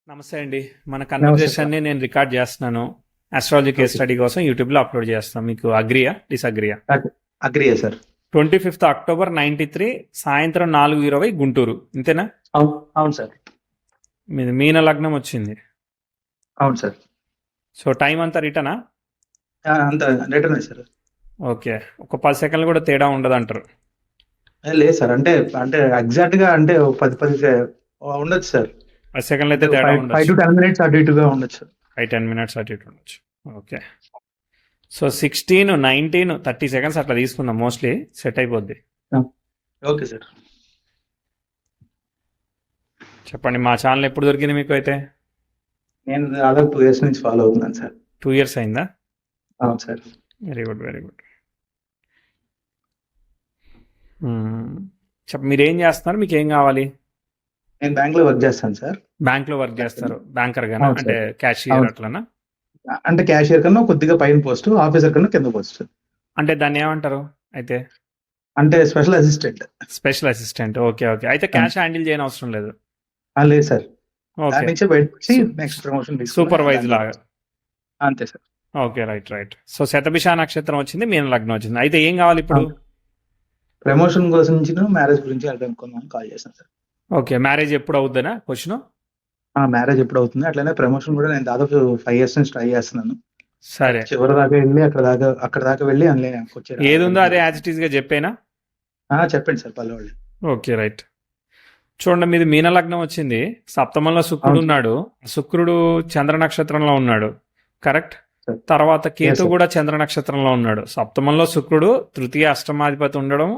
నమస్తే అండి. మన నమస్తే సార్. కన్వర్జేషన్ని నేను రికార్డ్ చేస్తున్నాను. Astrology case okay. స్టడీ కోసం యూట్యూబ్లో అప్లోడ్ చేస్తాం. మీకు అగ్రియా డిసగ్రియా? అగ్రియా సార్. 25th October 93 సాయంత్రం 4:20 గుంటూరు, ఇంతేనా? అవును అవును సార్. మీది మీన లగ్నం వచ్చింది. అవును సార్. సో టైం అంతా రిటర్నా? అంత రిటర్న్ సార్. ఓకే. ఒక 10 సెకండ్లు కూడా తేడా ఉండదు అంటారు. లేదు సార్, అంటే అంటే ఎగ్జాక్ట్ గా అంటే 10 ఉండొచ్చు సార్. 10 సెకండ్లు అయితే తేడా 5 ఉండొచ్చు. to 10 minutes అటు ఇటుగా ఉండొచ్చు. 5-10 minutes అటు ఇటు ఉండొచ్చు. ఓకే. సో 16, 19, 30 seconds అట్లా తీసుకుందాం. మోస్ట్లీ సెట్ అయిపోద్ది. Okay sir. చెప్పండి. మా ఛానల్ ఎప్పుడు దొరికింది మీకు? అయితే నేను దాదాపు 2 years నుంచి ఫాలో అవుతున్నాను సార్. 2 years అయిందా? అవును sir. Very good, very good. మీరు ఏం చేస్తున్నారు? మీకు ఏం కావాలి? నేను బ్యాంక్ లో వర్క్ చేస్తాను సార్. బ్యాంక్ లో వర్క్ చేస్తారు? బ్యాంకర్ గానా? అవును అంటే సార్. క్యాషియర్ అవును. అట్లనా? అంటే క్యాషియర్ కన్నా కొద్దిగా పైన పోస్ట్, ఆఫీసర్ కన్నా కింద పోస్ట్. అంటే దాన్ని ఏమంటారు అయితే? అంటే special assistant. Special assistant. Okay okay. అయితే క్యాష్ హ్యాండిల్ చేయని అవసరం లేదు. లేదు సార్. ఓకే. దాని నుంచే బయటకు వచ్చి నెక్స్ట్ ప్రమోషన్ సూపర్వైజ్ లాగా. అంతే sir. Okay, right right. So Shatabhisha నక్షత్రం వచ్చింది, మీన లగ్నం వచ్చింది. అయితే ఏం కావాలి ఇప్పుడు? ప్రమోషన్ కోసం నుంచి మ్యారేజ్ గురించి అడగనుకున్నాను, కాల్ చేశాను సార్. ఓకే. మ్యారేజ్ ఎప్పుడు అవుద్దనా క్వశ్చన్? మ్యారేజ్ ఎప్పుడు అవుతుంది, అట్లనే ప్రమోషన్ కూడా నేను దాదాపు 5 years నుంచి ట్రై చేస్తున్నాను. సరే. చివరి దాకా వెళ్ళి అక్కడ దాకా వెళ్ళి ఏది ఉందో అదే యాజ్ ఇట్ ఈస్ గా చెప్పేనా? చెప్పండి సార్ పల్లెవాళ్ళు. Okay, right. చూడండి, మీది మీన లగ్నం వచ్చింది, సప్తమంలో శుక్రుడు అవును. ఉన్నాడు. శుక్రుడు చంద్ర నక్షత్రంలో ఉన్నాడు, కరెక్ట్? Sir. తర్వాత కేతు sir. కూడా చంద్ర నక్షత్రంలో ఉన్నాడు. సప్తమంలో శుక్రుడు, తృతీయ అష్టమాధిపతి ఉండడం,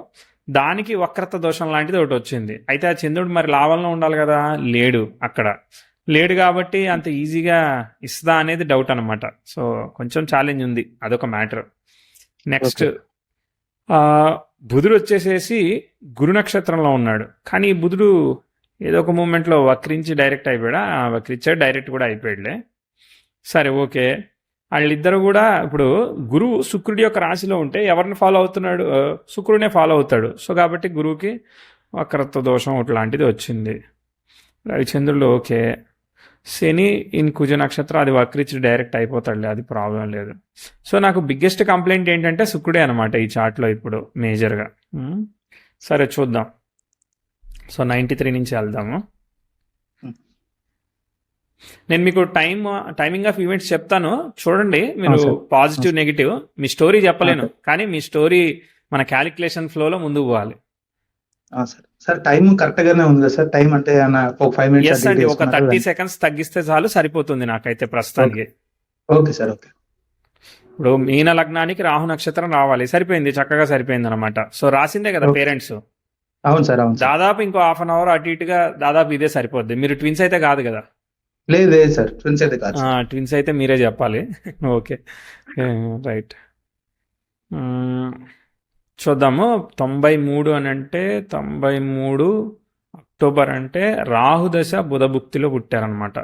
దానికి వక్రత దోషం లాంటిది ఒకటి వచ్చింది. అయితే ఆ చంద్రుడు మరి లాభంలో ఉండాలి కదా, లేడు అక్కడ. లేడు కాబట్టి అంత ఈజీగా ఇస్తుందా అనేది డౌట్ అనమాట. సో కొంచెం ఛాలెంజ్ ఉంది, అదొక మ్యాటర్. Next Okay. బుధుడు వచ్చేసేసి గురు నక్షత్రంలో ఉన్నాడు. కానీ ఈ బుధుడు ఏదో ఒక మూమెంట్లో వక్రించి డైరెక్ట్ అయిపోయాడా? వక్రించాడు, డైరెక్ట్ కూడా అయిపోయాడులే. సరే, ఓకే. వాళ్ళిద్దరు కూడా ఇప్పుడు గురువు శుక్రుడి యొక్క రాశిలో ఉంటే ఎవరిని ఫాలో అవుతున్నాడు? శుక్రుడినే ఫాలో అవుతాడు. సో కాబట్టి గురువుకి వక్రత్వ దోషం ఇట్లాంటిది వచ్చింది. రవిచంద్రుడు ఓకే. శని ఇన్ కుజ నక్షత్రం, అది వక్రించి డైరెక్ట్ అయిపోతాడులే, అది ప్రాబ్లం లేదు. సో నాకు బిగ్గెస్ట్ కంప్లైంట్ ఏంటంటే శుక్రుడే అనమాట ఈ చార్ట్లో ఇప్పుడు మేజర్గా. సరే చూద్దాం. సో 93 నుంచి వెళ్దాము. నేను మీకు టైమింగ్ ఆఫ్ ఈవెంట్స్ చెప్తాను, చూడండి. మీరు పాజిటివ్ నెగిటివ్, మీ స్టోరీ చెప్పలేను, కానీ మీ స్టోరీ మన క్యాలిక్యులేషన్ ఫ్లోలో ముందుకు పోవాలి. సార్ టైం కరెక్ట్ గానే ఉంది కదా సార్? టైం అంటే ఒక 5 minutes ఎస్ అండి, ఒక 30 seconds తగ్గిస్తే చాలు, సరిపోతుంది నాకైతే ప్రస్తుతానికి. Okay sir. ఓకే. ఇప్పుడు మీన లగ్నానికి రాహు నక్షత్రం రావాలి, సరిపోయింది, చక్కగా సరిపోయింది అనమాట. సో రాసిందే కదా పేరెంట్స్. అవును సార్. అవును. దాదాపు ఇంకో 1/2 hour అటు ఇటుగా దాదాపు ఇదే సరిపోద్ది. మీరు ట్విన్స్ అయితే కాదు కదా? లేదు సార్, ట్విన్స్ అయితే కాదు. ట్విన్స్ అయితే మీరే చెప్పాలి. Okay, right. చూద్దాము. 93 అని అంటే 93 అక్టోబర్ అంటే రాహుదశ బుధభుక్తిలో పుట్టారనమాట.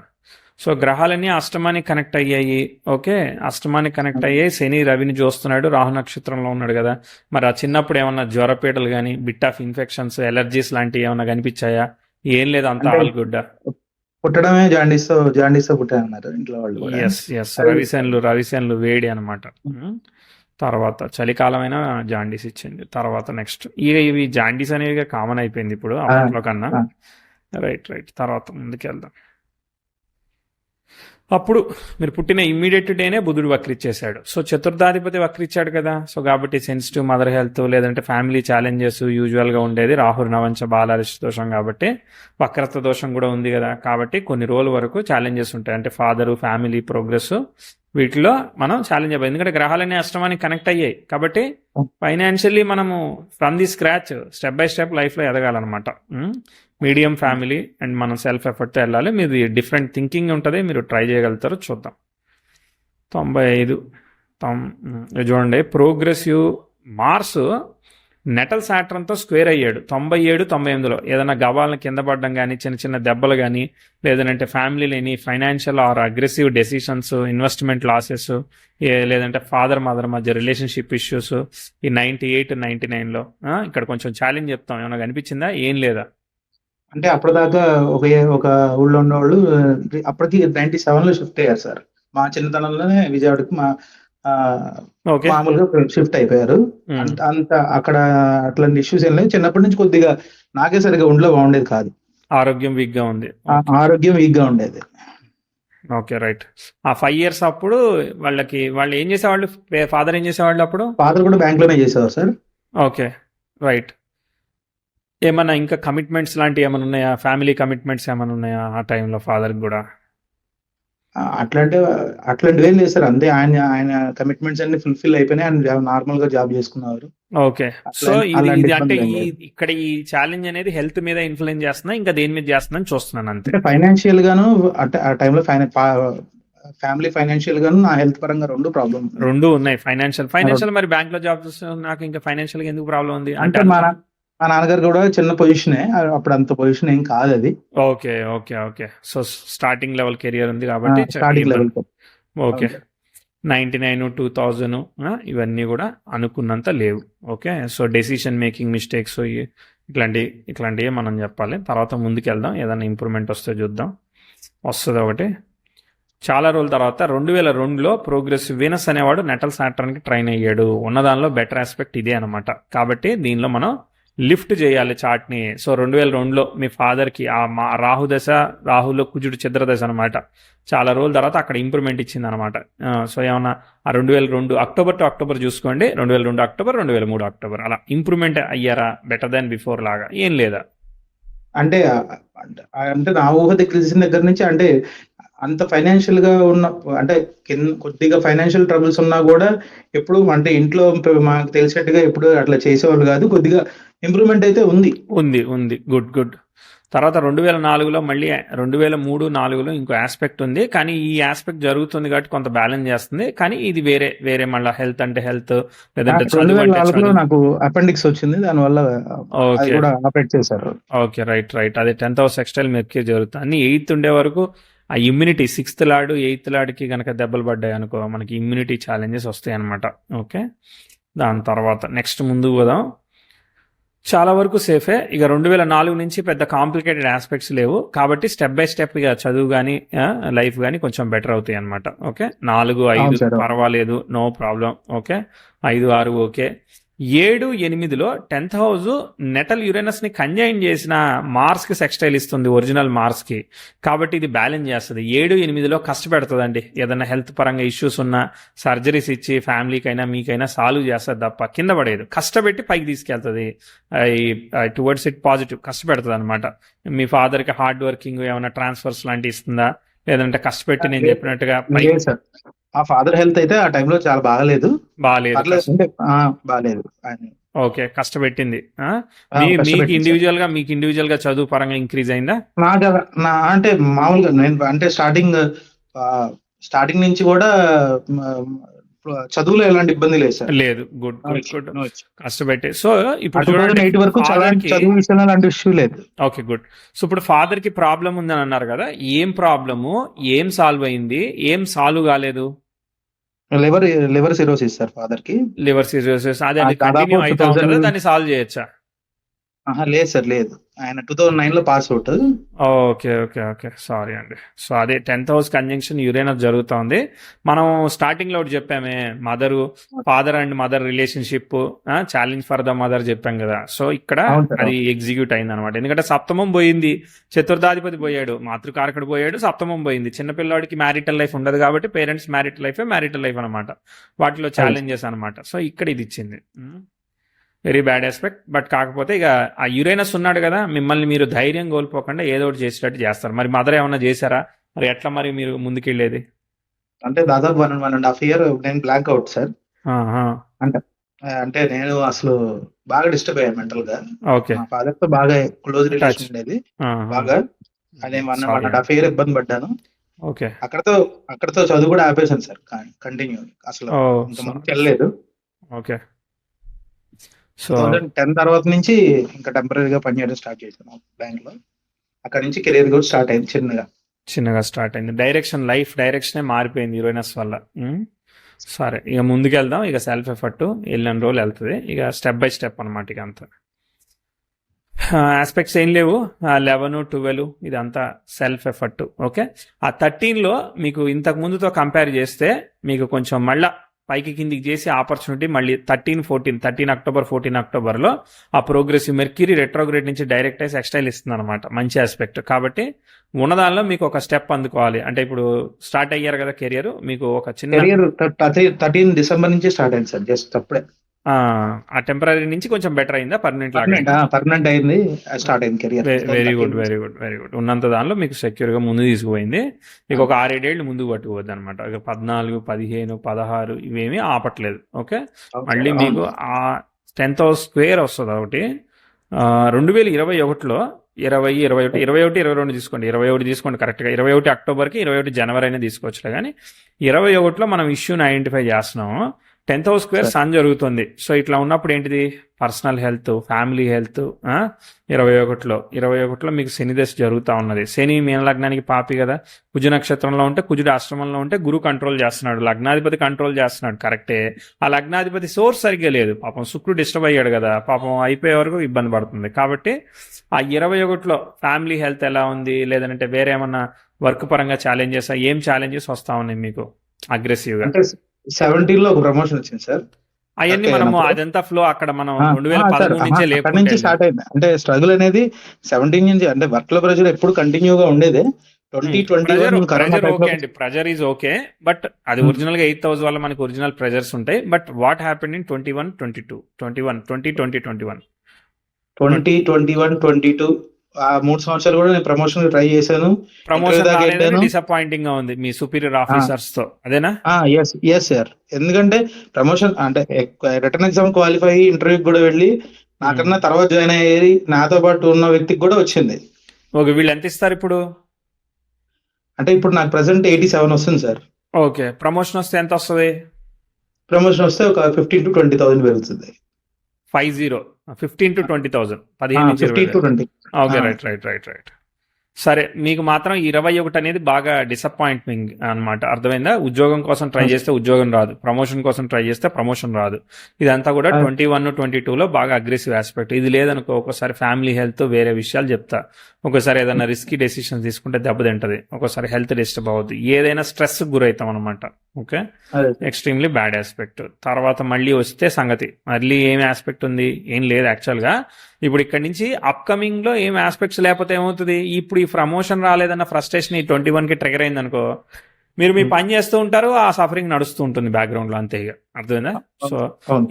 సో గ్రహాలన్నీ అష్టమానికి కనెక్ట్ అయ్యాయి. ఓకే, అష్టమానికి కనెక్ట్ అయ్యాయి. శని రవిని చూస్తున్నాడు, రాహు నక్షత్రంలో ఉన్నాడు కదా. మరి ఆ చిన్నప్పుడు ఏమన్నా జ్వరపీడలు కానీ, బిట్ ఆఫ్ ఇన్ఫెక్షన్స్, ఎలర్జీస్ లాంటివి ఏమన్నా కనిపించాయా? ఏం లేదు, అంతా ఆల్ గుడ్. పుట్టడమే జాండీస్తో పుట్టారన్నారు ఇంట్లో వాళ్ళు. ఎస్, రవిశనులు వేడి అనమాట. తర్వాత చలికాలమైన జాండీస్ ఇచ్చింది. తర్వాత నెక్స్ట్ ఇవి జాండీస్ అనేవి కామన్ అయిపోయింది ఇప్పుడు అప్పట్లో కన్నా. రైట్. తర్వాత ముందుకు వెళ్దాం. అప్పుడు మీరు పుట్టిన ఇమ్మీడియట్ డేనే బుధుడు వక్రిచ్చేశాడు. సో చతుర్థాధిపతి వక్రిచ్చాడు కదా. సో కాబట్టి సెన్సిటివ్ మదర్ హెల్త్, లేదంటే ఫ్యామిలీ ఛాలెంజెస్ యూజువల్గా ఉండేది. రాహుర్ నవంచ బాలారిష్ దోషం కాబట్టి వక్రత్వ దోషం కూడా ఉంది కదా. కాబట్టి కొన్ని రోజుల వరకు ఛాలెంజెస్ ఉంటాయి. అంటే ఫాదరు, ఫ్యామిలీ, ప్రోగ్రెస్, వీటిలో మనం ఛాలెంజ్ అయిపోయింది. ఎందుకంటే గ్రహాలన్నీ అష్టమానికి కనెక్ట్ అయ్యాయి కాబట్టి ఫైనాన్షియల్లీ మనము from the scratch step by step లైఫ్లో ఎదగాలన్నమాట. మీడియం ఫ్యామిలీ అండ్ మనం సెల్ఫ్ ఎఫర్ట్తో వెళ్ళాలి. మీది డిఫరెంట్ థింకింగ్ ఉంటుంది, మీరు ట్రై చేయగలుగుతారు. చూద్దాం. 95 చూడండి, ప్రోగ్రెసివ్ మార్స్ నెటల్ సాటర్న్తో స్క్వేర్ అయ్యాడు 97, 98లో. ఏదైనా గవాలను కింద పడడం కానీ, చిన్న చిన్న దెబ్బలు కానీ, లేదంటే ఫ్యామిలీ లేని financial or aggressive decisions, investment losses, లేదంటే ఫాదర్ మదర్ మధ్య రిలేషన్షిప్ ఇష్యూస్ ఈ 98, 99లో. ఇక్కడ కొంచెం ఛాలెంజ్ చెప్తాం. ఏమైనా కనిపించిందా? ఏం లేదా? అంటే అప్పటిదాకా ఒక ఊళ్ళో ఉన్నవాళ్ళు అప్పటికి 97లో షిఫ్ట్ అయ్యారు సార్. మా చిన్నతనంలోనే విజయవాడకి ఆ, ఓకే. మామూలుగా షిఫ్ట్ అయిపోయారు. అంత అంత అక్కడ అట్లాంటి ఇష్యూస్ ఏం లేవు. చిన్నప్పటి నుంచి కొద్దిగా నాకే సరిగా ఒంట్లో బాగుండేది కాదు. ఆరోగ్యం వీక్గా ఉంది. ఆరోగ్యం వీక్ గా ఉండేది. Okay, right. ఆ 5 years అప్పుడు వాళ్ళు ఏం చేసేవాళ్ళు? ఫాదర్ ఏం చేసేవాళ్ళు అప్పుడు? ఫాదర్ కూడా బ్యాంక్ లోనే చేసేవారు సార్. Okay, right. ఏమన్నా ఇంకా కమిట్మెంట్స్ లాంటివి ఏమైనా ఉన్నాయా? ఫ్యామిలీ కమిట్మెంట్స్ ఏమైనా ఉన్నాయా ఆ టైంలో ఫాదర్కి కూడా? అట్లాంటివి ఏం లేదు సార్. అంతే, ఆయన కమిట్మెంట్స్ అన్ని ఫుల్ఫిల్ అయిపోయినాయి. ఆయన నార్మల్ గా జాబ్ చేసుకున్నారు. ఓకే. సో ఇది అంటే ఇక్కడ ఈ ఛాలెంజ్ అనేది హెల్త్ మీద ఇన్ఫ్లుయెన్స్ చేస్తున్నా, ఇంకా దేని మీద చేస్తుందని చూస్తున్నాను అంతే. అంటే ఫైనాన్షియల్ గాను ఆ టైంలో ఫ్యామిలీ ఫైనాన్షియల్ గాను నా హెల్త్ పరంగా రెండు ఉన్నాయి. ఫైనాన్షియల్ మరి బ్యాంక్ లో జాబ్ చేస్తున్నా, నాకు ఇంకా ఫైనాన్షియల్ గా ఎందుకు ప్రాబ్లం ఉంది అంటే మా నాన్నగారు కూడా చిన్న పొజిషనే, అప్పుడు అంత పొజిషన్ ఏం కాదు అది. Okay okay okay. So starting level career ఉంది కాబట్టి స్టార్టింగ్ లెవెల్. ఓకే. 99, 2000 ఇవన్నీ కూడా అనుకున్నంత లేవు. Okay. So decision making mistakes ఇట్లాంటివి మనం చెప్పాలి. తర్వాత ముందుకు వెళ్దాం, ఏదైనా ఇంప్రూవ్మెంట్ వస్తే చూద్దాం. వస్తుంది ఒకటి. చాలా రోజుల తర్వాత 2002లో ప్రోగ్రెసివ్ వీనస్ అనేవాడు నెటల్ సాటర్న్కి ట్రైన్ అయ్యాడు. ఉన్నదానిలో బెటర్ ఆస్పెక్ట్ ఇదే అనమాట. కాబట్టి దీనిలో మనం లిఫ్ట్ చేయాలి చార్ట్ని. సో 2002లో మీ ఫాదర్కి రాహులో కుజుడు ఛిద్ర దశ అనమాట. చాలా రోజుల తర్వాత అక్కడ ఇంప్రూవ్మెంట్ ఇచ్చింది అనమాట. సో ఏమన్నా ఆ 2002 అక్టోబర్ టు అక్టోబర్ చూసుకోండి. 2002 అక్టోబర్, 2003 అక్టోబర్ అలా ఇంప్రూవ్మెంట్ అయ్యారా? బెటర్ దాన్ బిఫోర్ లాగా ఏం లేదా? అంటే నా ఊహ తెలిసిన దగ్గర నుంచి అంటే అంత ఫైనాన్షియల్ గా ఉన్న, అంటే కొద్దిగా ఫైనాన్షియల్ ట్రబుల్స్ ఉన్నా కూడా ఎప్పుడు అంటే ఇంట్లో మాకు తెలిసినట్టుగా ఎప్పుడు అట్లా చేసేవాళ్ళు కాదు. కొద్దిగా ఇంప్రూవ్మెంట్ అయితే ఉంది. గుడ్. తర్వాత 2004లో మళ్ళీ 2003-04లో ఇంకో ఆస్పెక్ట్ ఉంది. కానీ ఈ ఆస్పెక్ట్ జరుగుతుంది కాబట్టి కొంత బ్యాలెన్స్ చేస్తుంది. కానీ ఇది వేరే మళ్ళీ హెల్త్ అంటే హెల్త్, లేదంటే 2004లో నాకు అపెండిక్స్ వచ్చింది, దానివల్ల కూడా ఆపరేట్ చేశారు. Okay, right. అదే 10th house సెక్స్టైల్ మెర్క్యూరీ జరుగుతుంది. అన్ని 8th ఉండే వరకు ఆ ఇమ్యూనిటీ 6th లార్డ్ 8th లార్డ్కి కనుక దెబ్బలు పడ్డాయి అనుకో, మనకి ఇమ్యూనిటీ ఛాలెంజెస్ వస్తాయి అనమాట. ఓకే. దాని తర్వాత నెక్స్ట్ ముందుకు పోదాం. చాలా వరకు సేఫే. ఇక 2004 నుంచి పెద్ద కాంప్లికేటెడ్ ఆస్పెక్ట్స్ లేవు కాబట్టి స్టెప్ బై స్టెప్ ఇక చదువు కానీ లైఫ్ కానీ కొంచెం బెటర్ అవుతాయి అనమాట. ఓకే. 4, 5 పర్వాలేదు, నో ప్రాబ్లం. ఓకే. 5, 6 ఓకే. 7, 8లో 10th house నెటల్ యురేనస్ ని కంజైన్ చేసిన మార్స్ కి సెక్స్టైల్ ఇస్తుంది, ఒరిజినల్ మార్స్ కి. కాబట్టి ఇది బ్యాలెన్స్ చేస్తుంది. 7, 8లో కష్టపెడుతుందండి. ఏదైనా హెల్త్ పరంగా ఇష్యూస్ ఉన్నా సర్జరీస్ ఇచ్చి ఫ్యామిలీకైనా మీకైనా సాల్వ్ చేస్తుంది తప్ప కింద పడేది. కష్టపెట్టి పైకి తీసుకెళ్తుంది. టువర్డ్స్ ఇట్ పాజిటివ్ కష్టపెడుతుంది అనమాట. మీ ఫాదర్కి హార్డ్ వర్కింగ్ ఏమైనా ట్రాన్స్ఫర్స్ లాంటివి ఇస్తుందా? లేదంటే కష్టపెట్టి నేను చెప్పినట్టుగా ఆ ఫాదర్ హెల్త్ అయితే ఆ టైంలో చాలా బాగాలేదు. ఓకే. కష్టపెట్టింది. మీకు ఇండివిజువల్ గా చదువు పరంగా ఇంక్రీజ్ అయిందా? అంటే మామూలుగా నేను అంటే స్టార్టింగ్ నుంచి కూడా చదువులో ఎలాంటి ఇబ్బంది లేదు సార్. లేదు. గుడ్. కష్టపెట్టి. సో ఇప్పుడు వరకు చదువు విషయంలో అలాంటి ఇష్యూ లేదు. Okay, good. సో ఇప్పుడు ఫాదర్ కి ప్రాబ్లం ఉందని అన్నారు కదా, ఏం ప్రాబ్లము, ఏం సాల్వ్ అయింది, ఏం సాల్వ్ కాలేదు? లివర్ సిరోసిస్ సార్ ఫాదర్ కి. లివర్ సిరోసిస్ అదే కంటిన్యూ అవుతా ఉంటుందా? దాన్ని సాల్వ్ చేయొచ్చా? లేదు సార్, లేదు. ఆయన 2009లో పాస్ అవుట్. ఓకే. సారీ అండి. సో అదే 10th house కంజంక్షన్ యురేనస్ జరుగుతూ ఉంది. మనం స్టార్టింగ్ లో ఒకటి చెప్పామే, father and mother relationship challenge for the mother చెప్పాం కదా. సో ఇక్కడ అది ఎగ్జిక్యూట్ అయింది అనమాట. ఎందుకంటే సప్తమం పోయింది, చతుర్థాధిపతి పోయాడు, మాతృకారకుడు పోయాడు, సప్తమం పోయింది. చిన్నపిల్లవాడికి మ్యారిటల్ లైఫ్ ఉండదు కాబట్టి పేరెంట్స్ మ్యారిటల్ లైఫ్ అనమాట. వాటిలో ఛాలెంజెస్ అనమాట. సో ఇక్కడ ఇది ఇచ్చింది. Very bad aspect. బట్ కాకపోతే ఇక ఆ యురేనస్ ఉన్నాడు కదా, మిమ్మల్ని మీరు ధైర్యం కోల్పోకుండా ఏదో ఒకటి చేసేటట్టు చేస్తారు. మరి మదర్ ఏమన్నా చేశారా? మరి ఎట్లా మరి మీరు ముందుకెళ్ళేది? అంటే దాదాపు 1.5 year నేను బ్లాంక్ అవుట్ సార్. అంటే నేను అసలు బాగా డిస్టర్బ్ అయ్యాను మెంటల్ గా. ఓకే. మా ఫాదర్ తో బాగా క్లోజ్ రిలేషన్ ఉండేది. బాగా అదే 1.5 year ఇబ్బంది పడ్డాను. ఓకే. అక్కడతో చదువు కూడా ఆపేశాను సార్, కంటిన్యూ అసలు ముందుకు వెళ్ళలేదు. ఓకే. సో 2010 తర్వాత నుంచి ఇంకా టెంపరీగా పనిచేయడం స్టార్ట్ చేశాను బ్యాంక్ లో. అక్కడ నుంచి కెరీర్ కూడా స్టార్ట్ అయింది, చిన్నగా స్టార్ట్ అయింది. లైఫ్ డైరెక్షనే మారిపోయింది యురేనస్ వల్ల. సరే, ఇక ముందుకెళ్దాం. ఇక సెల్ఫ్ ఎఫర్ట్ వెళ్ళిన రోజులు వెళ్తుంది. ఇక స్టెప్ బై స్టెప్ అనమాట. ఇక అంతా ఆస్పెక్ట్స్ ఏం లేవు. 11, 12 ఇదంతా సెల్ఫ్ ఎఫర్ట్. ఓకే, ఆ 13లో మీకు ఇంతకు ముందుతో కంపేర్ చేస్తే మీకు కొంచెం మళ్ళా పైకి కిందికి చేసి ఆపర్చునిటీ మళ్ళీ 13 అక్టోబర్ 14 అక్టోబర్లో ఆ ప్రోగ్రెసివ్ మెర్క్యూరీ రెట్రోగ్రేడ్ నుంచి డైరెక్ట్ అయ్యి ఎక్స్టైల్ ఇస్తుంది అనమాట. మంచి ఆస్పెక్ట్. కాబట్టి ఉన్నదానిలో మీకు ఒక స్టెప్ అందుకోవాలి. అంటే ఇప్పుడు స్టార్ట్ అయ్యారు కదా కెరియర్, మీకు ఒక చిన్న కెరియర్ 13 డిసెంబర్ నుంచి స్టార్ట్ అయింది సార్. జస్ట్ అప్పుడే ఆ టెంపరీ నుంచి కొంచెం బెటర్ అయిందా? పర్మనెంట్ లాగా పర్మనెంట్ అయింది, స్టార్ట్ అయింది career. Very good, very good, very good. ఉన్నంత దానిలో మీకు సెక్యూర్ గా ముందు తీసుకుపోయింది. మీకు ఒక 6-7 ఏళ్ళు ముందుకు పట్టుకోవద్దు అనమాట. 14, 15, 16 ఇవేమీ ఆపట్లేదు. ఓకే, మళ్ళీ మీకు ఆ 10th హౌస్ స్క్వేర్ వస్తుంది ఒకటి. 2021లో 20, 21, 22 తీసుకోండి. 21 తీసుకోండి కరెక్ట్గా. 21 అక్టోబర్కి 21 జనవరి అయినా తీసుకోవచ్చులే. కానీ 21లో మనం ఇష్యూని ఐడెంటిఫై చేస్తున్నాము. 10th హౌస్ స్క్వేర్ సన్ జరుగుతుంది. సో ఇట్లా ఉన్నప్పుడు ఏంటిది? Personal health, family health. 21లో మీకు శని దశ జరుగుతూ ఉన్నది. శని మీన లగ్నానికి పాపి కదా, కుజ నక్షత్రంలో ఉంటే, కుజుడు ఆశ్రమంలో ఉంటే గురు కంట్రోల్ చేస్తున్నాడు, లగ్నాధిపతి కంట్రోల్ చేస్తున్నాడు. కరెక్టే. ఆ లగ్నాధిపతి సోర్స్ సరిగ్గా లేదు పాపం. శుక్రుడు డిస్టర్బ్ అయ్యాడు కదా పాపం, అయిపోయే వరకు ఇబ్బంది పడుతుంది. కాబట్టి ఆ 21లో ఫ్యామిలీ హెల్త్ ఎలా ఉంది, లేదంటే వేరే ఏమన్నా వర్క్ పరంగా ఛాలెంజెస్, ఏం ఛాలెంజెస్ వస్తా ఉన్నాయి మీకు అగ్రెసివ్ గా? 17లో ఒక ప్రమోషన్ వచ్చింది సార్. అవన్నీ మనము అదంతా ఫ్లో అక్కడ మనం 2013 నుంచే అక్కడ నుంచి స్టార్ట్ అయింది. అంటే స్ట్రగుల్ అనేది 17 నుంచి, అంటే వర్క్ లో ప్రెషర్ ఎప్పుడు కంటిన్యూగా ఉండేదే. 2021 ప్రెజర్ ఈజ్ ఓకే, బట్ అది ఒరిజినల్ గా 8th హౌస్ వల్ల మనకి ఒరిజినల్ ప్రెజర్స్ ఉంటాయి. బట్ వాట్ హ్యాపెండ్ ఇన్ 21, 22, 21 ఆ 3 సంవత్సరాలు కూడా నేను ప్రమోషన్ ట్రై చేశాను. ప్రమోషన్ డిసప్పాయింటింగ్ గా ఉంది మీ సుపీరియర్ ఆఫీసర్స్ తో, అదేనా? Yes sir. ఎందుకంటే ప్రమోషన్ అంటే రిటర్న్ ఎగ్జామ్ క్వాలిఫై అయ్యి ఇంటర్వ్యూకి కూడా వెళ్ళి నాకన్నా తర్వాత జాయిన్ అయ్యేది నాతో పాటు ఉన్న వ్యక్తికి కూడా వచ్చింది. ఓకే, వీళ్ళు ఎంత ఇస్తారు ఇప్పుడు? అంటే ఇప్పుడు నాకు ప్రెసెంట్ 87 వస్తుంది సార్. ఓకే, ప్రమోషన్ వస్తే ఎంత వస్తుంది? ప్రమోషన్ వస్తే ఒక 15 to 20,000 పెరుగుతుంది. 15 to 20,000, 15 to 20. Okay, right. సరే, మీకు మాత్రం 21 అనేది బాగా డిసప్పాయింట్మెంట్ అనమాట. అర్థమైందా? ఉద్యోగం కోసం ట్రై చేస్తే ఉద్యోగం రాదు, ప్రమోషన్ కోసం ట్రై చేస్తే ప్రమోషన్ రాదు. ఇదంతా కూడా 21, 22లో బాగా అగ్రెసివ్ ఆస్పెక్ట్. ఇది లేదనుకో, ఒక్కోసారి ఫ్యామిలీ హెల్త్, వేరే విషయాలు చెప్తా. ఒక్కోసారి ఏదైనా రిస్కీ డెసిషన్స్ తీసుకుంటే దెబ్బతింటది, ఒక్కోసారి హెల్త్ డిస్టర్బ్ అవుద్ది, ఏదైనా స్ట్రెస్ గురవుతాం అనమాట. Okay, extremely bad aspect. తర్వాత మళ్ళీ వస్తే సంగతి, మళ్ళీ ఏం ఆస్పెక్ట్ ఉంది? ఏం లేదు యాక్చువల్గా. ఇప్పుడు ఇక్కడ నుంచి అప్కమింగ్ లో ఏం ఆస్పెక్ట్స్ లేకపోతే ఏమవుతుంది? ఇప్పుడు ఈ ప్రమోషన్ రాలేదన్న ఫ్రస్ట్రేషన్ ఈ 21కి ట్రిగర్ అయింది అనుకో, మీరు మీ పని చేస్తూ ఉంటారు, ఆ సఫరింగ్ నడుస్తూ ఉంటుంది బ్యాక్గ్రౌండ్ లో, అంతే. ఇక అర్థమైందా? సో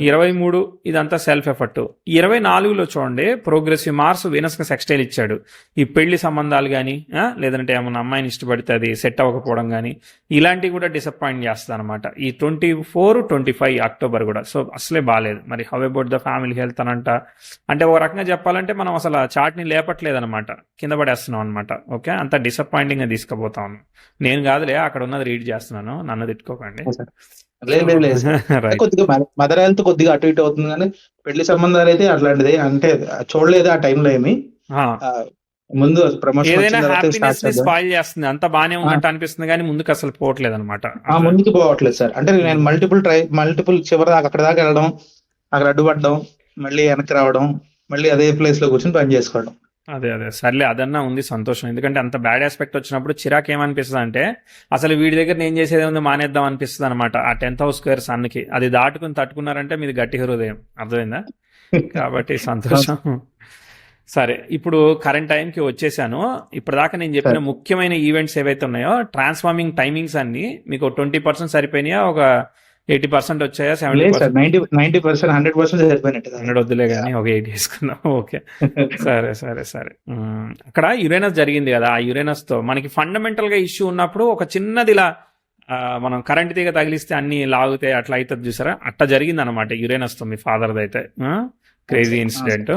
23 ఇదంతా సెల్ఫ్ ఎఫర్ట్. 24లో చూడండి, ప్రోగ్రెసివ్ మార్స్ వీనస్ కి సెక్స్టైల్ ఇచ్చాడు. ఈ పెళ్లి సంబంధాలు కానీ, లేదంటే ఏమన్నా అమ్మాయిని ఇష్టపడితే అది సెట్ అవ్వకపోవడం కానీ, ఇలాంటివి కూడా డిసప్పాయింట్ చేస్తుంది అనమాట. ఈ 24, 25 అక్టోబర్ కూడా. సో అసలే బాగాలేదు. మరి how about the family health అనంట, అంటే ఒక రకంగా చెప్పాలంటే మనం అసలు చాట్ని లేపట్లేదు అనమాట, కింద పడేస్తున్నాం అనమాట. ఓకే, అంత డిసప్పాయింటింగ్ గా తీసుకుపోతా ఉన్నాం. నేను కాదులే, అక్కడ ఉన్నది రీడ్ చేస్తున్నాను, నన్ను తిట్టుకోకండి. కొద్దిగా మదర్ హెల్త్ కొద్దిగా అటు ఇటు అవుతుంది, కానీ పెళ్లి సంబంధాలు అయితే అట్లాంటిది అంటే చూడలేదు ఆ టైంలో ఏమి. ముందు ఏదైనా హ్యాపీనెస్ ని స్పాయిల్ చేస్తుంది. అంత బానే ఉన్నట్టు అనిపిస్తుంది కానీ ముందుకు అసలు పోవట్లేదు అనమాట. ముందుకు పోవట్లేదు సార్. అంటే నేను మల్టిపుల్ చివరి దాకా అక్కడ దాకా వెళ్ళడం, అక్కడ అడ్డుపడడం, మళ్ళీ వెనక్కి రావడం, మళ్ళీ అదే ప్లేస్ లో కూర్చొని పని చేసుకోవడం. అదే సర్లే, అదన్నా ఉంది సంతోషం. ఎందుకంటే అంత బ్యాడ్ ఆస్పెక్ట్ వచ్చినప్పుడు చిరాకు ఏమనిపిస్తుంది అంటే, అసలు వీడి దగ్గర నేను చేసేది ఉంది మానేద్దాం అనిపిస్తుంది అనమాట. ఆ 10th హౌస్ స్క్వేర్ సన్కి అది దాటుకుని తట్టుకున్నారంటే మీది గట్టి హృదయం. అర్థమైందా? కాబట్టి సంతోషం. సరే, ఇప్పుడు కరెంట్ టైంకి వచ్చేసాను. ఇప్పటిదాకా నేను చెప్పిన ముఖ్యమైన ఈవెంట్స్ ఏవైతే ఉన్నాయో, ట్రాన్స్ఫార్మింగ్ టైమింగ్స్ అన్ని మీకు 20% సరిపోయినాయా, ఒక 80% వచ్చాయా, 70%, 90%, 100% సరిపోయినట్టు. 100 వద్దులే కానీ ఒక 80 వేసుకుందాం. ఓకే, సరే. అక్కడ యురేనస్ జరిగింది కదా, ఆ యురేనస్ తో మనకి ఫండమెంటల్ గా ఇష్యూ ఉన్నప్పుడు ఒక చిన్నది ఇలా మనం కరెంట్ తీగ తగిలిస్తే అన్ని లాగితే అట్లా అవుతుంది చూసారా, అట్లా జరిగింది అనమాట యురేనస్ తో మీ ఫాదర్ది అయితే. Crazy incident.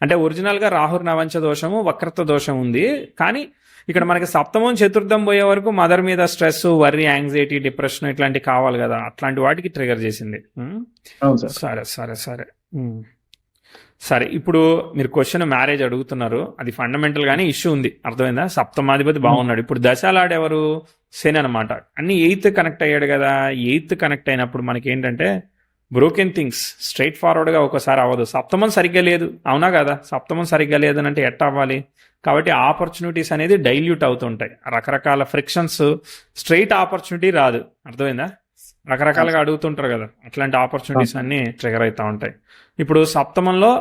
అంటే ఒరిజినల్ గా రాహు నవంచ దోషము, వక్రత్వ దోషం ఉంది. కానీ ఇక్కడ మనకి సప్తమం చతుర్థం పోయే వరకు మదర్ మీద స్ట్రెస్, వర్రీ, యాంగ్జైటీ, డిప్రెషన్ ఇట్లాంటివి కావాలి కదా, అట్లాంటి వాటికి ట్రిగర్ చేసింది. సరే, ఇప్పుడు మీరు క్వశ్చన్ మ్యారేజ్ అడుగుతున్నారు, అది ఫండమెంటల్ గానే ఇష్యూ ఉంది. అర్థమైందా? సప్తమాధిపతి బాగున్నాడు. ఇప్పుడు దశాలాడెవరు? శని అనమాట. అన్ని 8th కనెక్ట్ అయ్యాడు కదా. 8th కనెక్ట్ అయినప్పుడు మనకి ఏంటంటే బ్రోకెన్ థింగ్స్ స్ట్రైట్ ఫార్వర్డ్గా ఒకసారి అవ్వదు. సప్తమం సరిగ్గా లేదు, అవునా కదా? సప్తమం సరిగ్గా లేదని అంటే ఎట్ట అవ్వాలి? కాబట్టి ఆపర్చునిటీస్ అనేది డైల్యూట్ అవుతుంటాయి. రకరకాల ఫ్రిక్షన్స్, స్ట్రైట్ ఆపర్చునిటీ రాదు. అర్థమైందా? రకరకాలుగా అడుగుతుంటారు కదా, అట్లాంటి ఆపర్చునిటీస్ అన్నీ ట్రిగర్ అవుతూ ఉంటాయి. ఇప్పుడు సప్తమంలో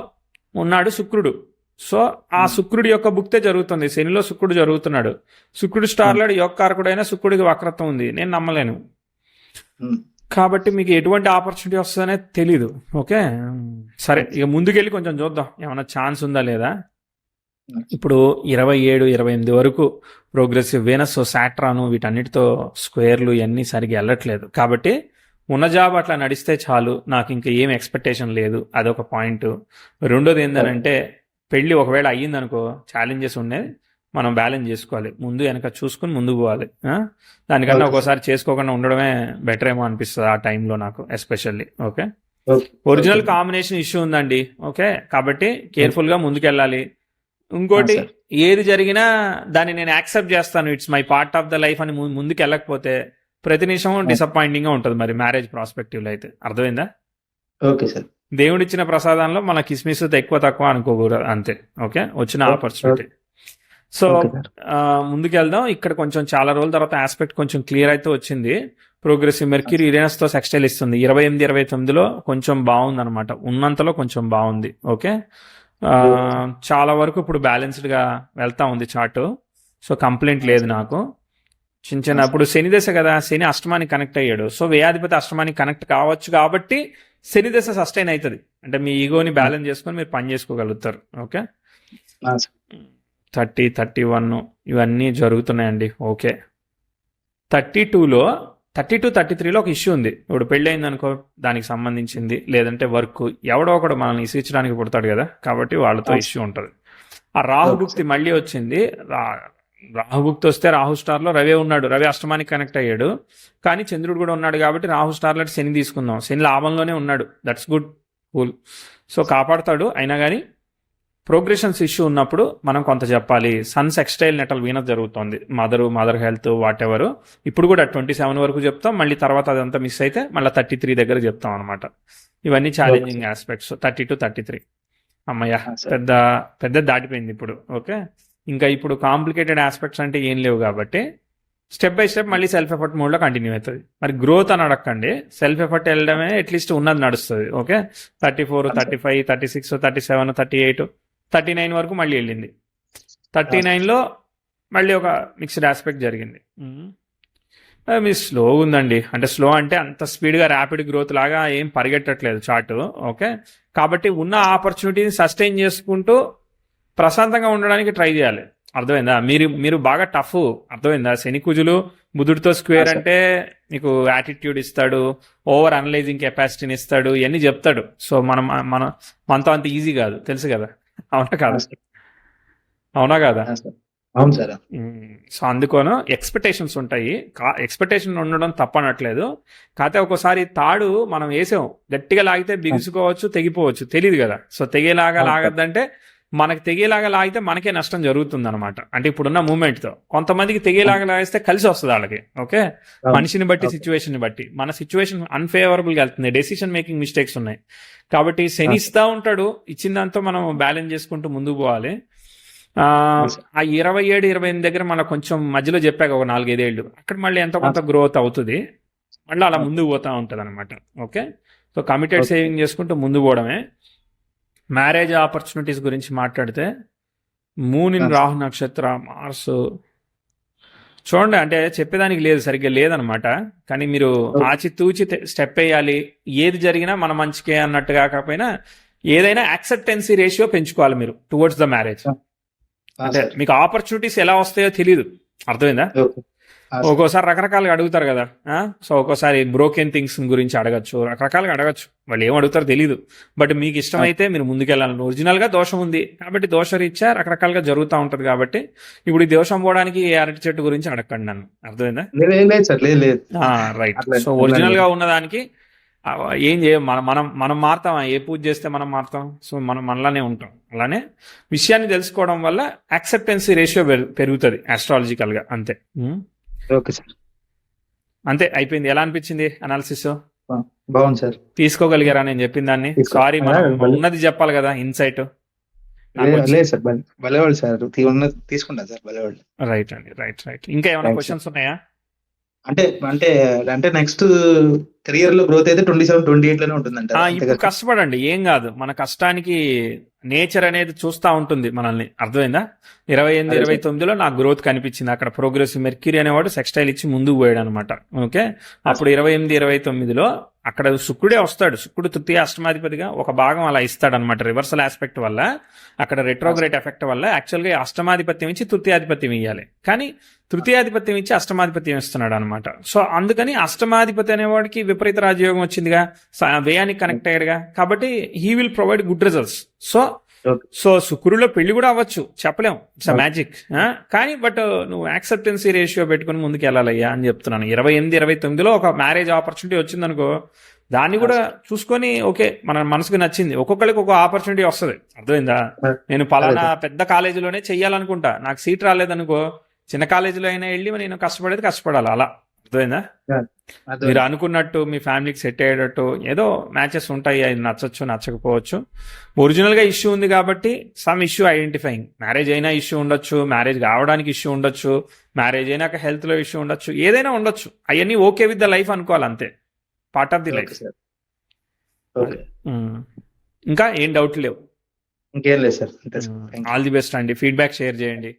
ఉన్నాడు శుక్రుడు. సో ఆ శుక్రుడి యొక్క భుక్తే జరుగుతుంది. శనిలో శుక్రుడు జరుగుతున్నాడు. శుక్రుడు స్టార్లాడు యోగకారకుడైన శుక్రుడికి వక్రత్వం ఉంది. నేను నమ్మలేను. కాబట్టి మీకు ఎటువంటి ఆపర్చునిటీ వస్తుందనే తెలీదు. ఓకే, సరే, ఇక ముందుకెళ్ళి కొంచెం చూద్దాం ఏమైనా ఛాన్స్ ఉందా లేదా. ఇప్పుడు 27, 28 వరకు ప్రోగ్రెసివ్ వీనస్, సాట్రాను వీటన్నిటితో స్క్వేర్లు ఇవన్నీ సరిగ్గా వెళ్ళట్లేదు. కాబట్టి ఉన్న జాబ్ అట్లా నడిస్తే చాలు, నాకు ఇంకా ఏం ఎక్స్పెక్టేషన్ లేదు, అదొక పాయింట్. రెండోది ఏంటంటే పెళ్ళి ఒకవేళ అయ్యిందనుకో, ఛాలెంజెస్ ఉండేది మనం బ్యాలెన్స్ చేసుకోవాలి. ముందు వెనక చూసుకుని ముందుకు పోవాలి. దానికన్నా ఒక్కోసారి చేసుకోకుండా ఉండడమే బెటర్ ఏమో అనిపిస్తుంది ఆ టైంలో నాకు especially. Okay, original combination issue ఉందండి. ఓకే, కాబట్టి కేర్ఫుల్గా ముందుకెళ్ళాలి. ఇంకోటి, ఏది జరిగినా దాన్ని నేను యాక్సెప్ట్ చేస్తాను, it's my part of the life అని ముందుకు వెళ్ళకపోతే ప్రతి నిమిషం డిసప్పాయింటింగ్ గా ఉంటుంది మరి మ్యారేజ్ ప్రాస్పెక్టివ్ లో అయితే. అర్థమైందా? Okay sir. దేవుడిచ్చిన ప్రసాదంలో మన కిస్మిస్ ఎక్కువ తక్కువ అనుకోకూడదు, అంతే. ఓకే, వచ్చిన ఆపర్చునిటీ. సో ముందుకెళ్దాం. ఇక్కడ కొంచెం చాలా రోజుల తర్వాత ఆస్పెక్ట్ కొంచెం క్లియర్ అయితే వచ్చింది. ప్రోగ్రెసివ్ మెర్క్యూరీ యురేనస్ తో సెక్స్టైల్ ఇస్తుంది 28, 29లో కొంచెం బాగుంది అనమాట, ఉన్నంతలో కొంచెం బాగుంది. ఓకే, చాలా వరకు ఇప్పుడు బ్యాలెన్స్డ్ గా వెళ్తా ఉంది చార్ట్. సో కంప్లైంట్ లేదు నాకు. చిన్న అప్పుడు శని దశ కదా, శని అష్టమానికి కనెక్ట్ అయ్యాడు. సో వ్యయాధిపతి అష్టమానికి కనెక్ట్ కావచ్చు కాబట్టి శని దశ సస్టైన్ అవుతుంది. అంటే మీ ఈగోని బ్యాలెన్స్ చేసుకొని మీరు పని చేసుకోగలుగుతారు. ఓకే, 30, 31 ఇవన్నీ జరుగుతున్నాయండి. ఓకే, 32లో 32, 33లో ఒక ఇష్యూ ఉంది. ఇప్పుడు పెళ్ళి అయింది అనుకో, దానికి సంబంధించింది, లేదంటే వర్క్, ఎవడో ఒకడు మనల్ని ఇసిచ్చడానికి పుడతాడు కదా, కాబట్టి వాళ్ళతో ఇష్యూ ఉంటుంది. ఆ రాహుభుక్తి మళ్ళీ వచ్చింది. రాహుభుక్తి వస్తే రాహు స్టార్లో రవి ఉన్నాడు, రవి అష్టమానికి కనెక్ట్ అయ్యాడు. కానీ చంద్రుడు కూడా ఉన్నాడు కాబట్టి రాహు స్టార్లో శని తీసుకుందాం. శని లాభంలోనే ఉన్నాడు, దట్స్ గుడ్, కూల్. సో కాపాడతాడు. అయినా కానీ ప్రోగ్రెషన్స్ ఇష్యూ ఉన్నప్పుడు మనం కొంత చెప్పాలి. సన్ సెక్స్టైల్ నెటల్ వీనస్ జరుగుతుంది, మదర్ హెల్త్ వాట్ ఎవర్. ఇప్పుడు కూడా 27 వరకు చెప్తాం, మళ్ళీ తర్వాత అదంతా మిస్ అయితే మళ్ళీ 33 దగ్గర చెప్తాం అనమాట. ఇవన్నీ ఛాలెంజింగ్ ఆస్పెక్ట్స్. 32, 33 అమ్మయ్య పెద్ద దాటిపోయింది ఇప్పుడు. ఓకే, ఇంకా ఇప్పుడు కాంప్లికేటెడ్ ఆస్పెక్ట్స్ అంటే ఏం లేవు కాబట్టి స్టెప్ బై స్టెప్ మళ్ళీ సెల్ఫ్ ఎఫర్ట్ మోడ్లో కంటిన్యూ అవుతుంది. మరి గ్రోత్ అని అడగండి, సెల్ఫ్ ఎఫర్ట్ వెళ్ళడమే అట్లీస్ట్ ఉన్నది నడుస్తుంది. ఓకే, 34, 35, 36, 37, 38, 39 వరకు మళ్ళీ వెళ్ళింది. 39లో మళ్ళీ ఒక మిక్స్డ్ ఆస్పెక్ట్ జరిగింది. మీ స్లో ఉందండి, అంటే స్లో అంటే అంత స్పీడ్గా ర్యాపిడ్ గ్రోత్ లాగా ఏం పరిగెట్టట్లేదు చార్ట్. ఓకే, కాబట్టి ఉన్న ఆపర్చునిటీని సస్టైన్ చేసుకుంటూ ప్రశాంతంగా ఉండడానికి ట్రై చేయాలి. అర్థమైందా? మీరు బాగా టఫ్. అర్థమైందా? శని కుజులు బుధుడితో స్క్వేర్ అంటే మీకు యాటిట్యూడ్ ఇస్తాడు, ఓవర్ అనలైజింగ్ కెపాసిటీని ఇస్తాడు, ఇవన్నీ చెప్తాడు. సో మనతో అంత ఈజీ కాదు, తెలుసు కదా. అవునా కాదా? అవునా కాదా? అవును సార్. సో అందుకోను ఎక్స్పెక్టేషన్స్ ఉంటాయి. ఎక్స్పెక్టేషన్ ఉండడం తప్పనట్లేదు. కాకపోతే ఒక్కోసారి తాడు మనం వేసాం, గట్టిగా లాగితే బిగుసుకోవచ్చు, తెగిపోవచ్చు, తెలియదు కదా. సో తెగేలాగా లాగద్దంటే, మనకి తెగేలాగా లాగితే మనకే నష్టం జరుగుతుంది అనమాట. అంటే ఇప్పుడున్న మూమెంట్తో కొంతమందికి తెగేలాగా లాగిస్తే కలిసి వస్తుంది వాళ్ళకి. ఓకే, మనిషిని బట్టి, సిచ్యువేషన్ బట్టి. మన సిచ్యువేషన్ అన్ఫేవరబుల్గా వెళ్తుంది, డెసిషన్ మేకింగ్ మిస్టేక్స్ ఉన్నాయి. కాబట్టి శని ఇస్తా ఉంటాడు, ఇచ్చిన దాంతో మనం బ్యాలెన్స్ చేసుకుంటూ ముందుకు పోవాలి. ఆ 27, 28 దగ్గర మన కొంచెం మధ్యలో చెప్పాక ఒక 4-5 ఏళ్ళు అక్కడ మళ్ళీ ఎంతో కొంత గ్రోత్ అవుతుంది, మళ్ళీ అలా ముందుకు పోతా ఉంటుంది అనమాట. ఓకే, సో కమిటెడ్ సేవింగ్ చేసుకుంటూ ముందుకు పోవడమే. మ్యారేజ్ ఆపర్చునిటీస్ గురించి మాట్లాడితే మూన్ ఇన్ రాహు నక్షత్ర, మార్స్ చూడండి, అంటే చెప్పేదానికి లేదు, సరిగ్గా లేదనమాట. కానీ మీరు ఆచితూచి స్టెప్ వేయాలి. ఏది జరిగినా మన మంచికే అన్నట్టు కాకపోయినా ఏదైనా యాక్సెప్టెన్సీ రేషియో పెంచుకోవాలి మీరు టువర్డ్స్ ద మ్యారేజ్. అంటే మీకు ఆపర్చునిటీస్ ఎలా వస్తాయో తెలియదు, అర్థమైందా? ఒక్కోసారి రకరకాలుగా అడుగుతారు కదా. సో ఒక్కోసారి బ్రోకెన్ థింగ్స్ గురించి అడగచ్చు, రకరకాలుగా అడగచ్చు. వాళ్ళు ఏం అడుగుతారో తెలియదు. బట్ మీకు ఇష్టమైతే మీరు ముందుకెళ్ళాలి. ఒరిజినల్గా దోషం ఉంది కాబట్టి దోషరీత్యా రకరకాలుగా జరుగుతూ ఉంటుంది. కాబట్టి ఇప్పుడు ఈ దోషం పోవడానికి ఏ అరటి చెట్టు గురించి అడగండి నన్ను, అర్థమైందా? రైట్. సో ఒరిజినల్ గా ఉన్నదానికి ఏం చేయం, మనం మారుతాం. ఏ పూజ చేస్తే మనం మారుతాం? సో మనం మనలానే ఉంటాం. అలానే విషయాన్ని తెలుసుకోవడం వల్ల యాక్సెప్టెన్సీ రేషియో పెరుగుతుంది ఆస్ట్రాలజికల్ గా. అంతే. ఓకే సార్, అంతే, అయిపోయింది. ఎలా అనిపించింది అనాలిసిస్? బాగుంది సార్. తీసుకోగలిగారా నేను చెప్పిన దాన్ని? సారీ, మనం ఉన్నది చెప్పాలి కదా ఇన్సైట్. లేదు సార్, భలేవాళ్ళు సార్, తీసుకుంటా సార్, భలేవాళ్ళు. రైట్ అండి, రైట్. ఇంకా ఏమైనా క్వశ్చన్స్ ఉన్నాయా? అంటే అంటే అంటే నెక్స్ట్ కెరియర్ లో గ్రోత్ అయితే 27-28 లోనే ఉంటుందంట. ఇప్పుడు కష్టపడండి, ఏం కాదు. మన కష్టానికి నేచర్ అనేది చూస్తా ఉంటుంది మనల్ని, అర్థమైందా? 28-29లో నాకు గ్రోత్ కనిపించింది. అక్కడ ప్రోగ్రెసివ్ మెర్క్యూరీ అనేవాడు సెక్స్టైల్ ఇచ్చి ముందుకు పోయాడు అనమాట. ఓకే, అప్పుడు 28-29లో అక్కడ శుక్రుడే వస్తాడు. శుక్రుడు తృతీయ అష్టమాధిపతిగా ఒక భాగం అలా ఇస్తాడు అనమాట. రివర్సల్ ఆస్పెక్ట్ వల్ల, అక్కడ రెట్రోగ్రేట్ ఎఫెక్ట్ వల్ల యాక్చువల్గా అష్టమాధిపత్యం ఇచ్చి తృతీయాధిపత్యం ఇవ్వాలి, కానీ తృతీయాధిపత్యం ఇచ్చి అష్టమాధిపత్యం ఇస్తున్నాడు అనమాట. సో అందుకని అష్టమాధిపతి అనేవాడికి విపరీత రాజయోగం వచ్చిందిగా, వ్యయానికి కనెక్ట్ అయ్యాడుగా, కాబట్టి he will provide good results. So శుక్రుడిలో పెళ్లి కూడా అవ్వచ్చు, చెప్పలేం, ఇట్స్ మ్యాజిక్. కానీ బట్ నువ్వు యాక్సెప్టెన్సీ రేషియో పెట్టుకుని ముందుకు వెళ్ళాలయ్యా అని చెప్తున్నాను. 28-29లో ఒక మ్యారేజ్ ఆపర్చునిటీ వచ్చిందనుకో, దాన్ని కూడా చూసుకొని ఓకే మన మనసుకు నచ్చింది. ఒక్కొక్కరికి ఒక ఆపర్చునిటీ వస్తుంది, అర్థమైందా? నేను పలానా పెద్ద కాలేజీలోనే చెయ్యాలనుకుంటా, నాకు సీట్ రాలేదనుకో, చిన్న కాలేజీలో అయినా వెళ్ళి నేను కష్టపడాలి, అలా. అర్థమైందా? మీరు అనుకున్నట్టు మీ ఫ్యామిలీకి సెట్ అయ్యేటట్టు ఏదో మ్యాచెస్ ఉంటాయి, అది నచ్చచ్చు నచ్చకపోవచ్చు. ఒరిజినల్ గా ఇష్యూ ఉంది కాబట్టి సమ్ ఇష్యూ ఐడెంటిఫైయింగ్. మ్యారేజ్ అయినా ఇష్యూ ఉండొచ్చు, మ్యారేజ్ కావడానికి ఇష్యూ ఉండొచ్చు, మ్యారేజ్ అయినాక హెల్త్ లో ఇష్యూ ఉండొచ్చు, ఏదైనా ఉండొచ్చు. అవన్నీ ఓకే విత్ ద లైఫ్ అనుకోవాలి, అంతే, పార్ట్ ఆఫ్ ది లైఫ్. ఇంకా ఏం డౌట్ లేవు? ఇంకేం లేదు సార్. ఆల్ ది బెస్ట్ అండి, ఫీడ్బ్యాక్ షేర్ చేయండి.